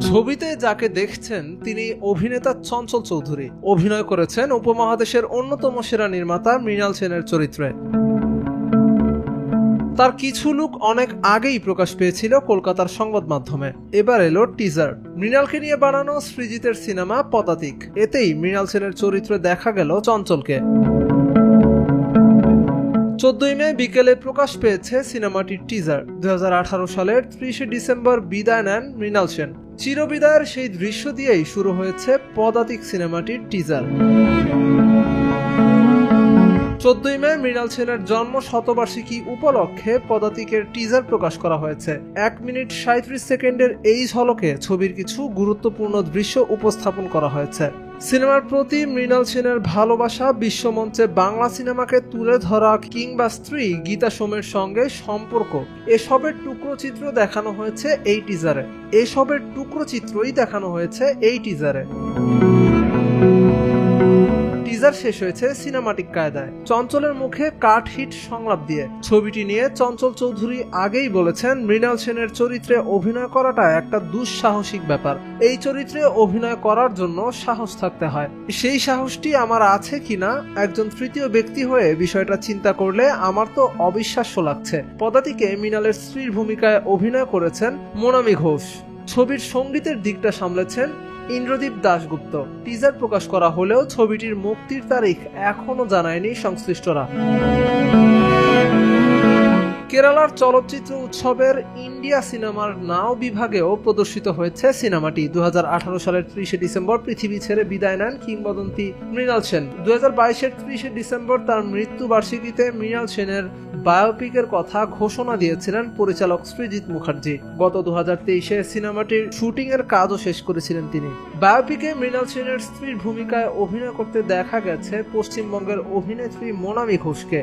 ছবিতে যাকে দেখছেন তিনি অভিনেতা চঞ্চল চৌধুরী। অভিনয় করেছেন উপমহাদেশের অন্যতম সেরা নির্মাতা মৃণাল সেনের চরিত্রে। তার কিছু লুক অনেক আগেই প্রকাশ পেয়েছিল কলকাতার সংবাদ মাধ্যমে। এবার এলো টিজার। মৃণালকে নিয়ে বানানো সৃজিতের সিনেমা পদাতিক। এতেই মৃণাল সেনের চরিত্রে দেখা গেল চঞ্চলকে। 14 মে বিকেলে প্রকাশ পেয়েছে সিনেমাটির টিজার। 2018 সালের 30 ডিসেম্বর বিদায় নেন মৃণাল সেন। চিরবিদায়ের সেই দৃশ্য দিয়েই শুরু হয়েছে পদাতিক সিনেমাটির টিজার। 14 মে মৃণাল সেনের জন্ম শতবার্ষিকী উপলক্ষে পদাতিকের টিজার প্রকাশ করা হয়েছে। 1 মিনিট 37 সেকেন্ডের এই ঝলকে ছবির কিছু গুরুত্বপূর্ণ দৃশ্য উপস্থাপন করা হয়েছে। সিনেমার প্রতি মৃণাল সেনের ভালোবাসা, বিশ্বমঞ্চে বাংলা সিনেমাকে তুলে ধরা কিংবা স্ত্রী গীতা সোমের সঙ্গে সম্পর্ক, এসবের টুকরোচিত্র দেখানো হয়েছে এই টিজারে। টিজার শেষ হয়েছে সিনেমাটিক কায়দায়, চঞ্চলের মুখে কাট হিট সংলাপ দিয়ে। ছবিটি নিয়ে চঞ্চল চৌধুরী আগেই বলেছেন, মৃণাল সেনের চরিত্রে অভিনয় করাটা একটা দুঃসাহসিক ব্যাপার। এই চরিত্রে অভিনয় করার জন্য সাহস থাকতে হয়। সেই সাহসটি আমার আছে কিনা একজন তৃতীয় ব্যক্তি হয়ে বিষয়টা চিন্তা করলে আমার তো অবিশ্বাস্য লাগছে। পদাতিকে মৃণালের স্ত্রীর ভূমিকায় অভিনয় করেছেন মনামি ঘোষ। ছবির সঙ্গীতের দিকটা সামলেছেন ইন্দ্রদীপ দাশগুপ্ত। টিজার প্রকাশ করা হলেও ছবিটির মুক্তির তারিখ এখনো জানায়নি সংশ্লিষ্টরা। কেরালার চলচ্চিত্র উৎসবের ইন্ডিয়া সিনেমার নাও বিভাগেও প্রদর্শিত হয়েছে সিনেমাটি। 2018 সালের 30 ডিসেম্বর পৃথিবী ছেড়ে বিদায় নেন কিংবদন্তি মৃণাল সেন। 2022-এর 30 ডিসেম্বর তার মৃত্যুবার্ষিকীতে মৃণাল সেনের বায়োপিকের কথা ঘোষণা দিয়েছিলেন পরিচালক সৃজিত মুখার্জি। গত 2023-এ সিনেমাটির শুটিংয়ের কাজও শেষ করেছিলেন তিনি। বায়োপিকে মৃণাল সেনের স্ত্রীর ভূমিকায় অভিনয় করতে দেখা গেছে পশ্চিমবঙ্গের অভিনেত্রী মনামি ঘোষকে।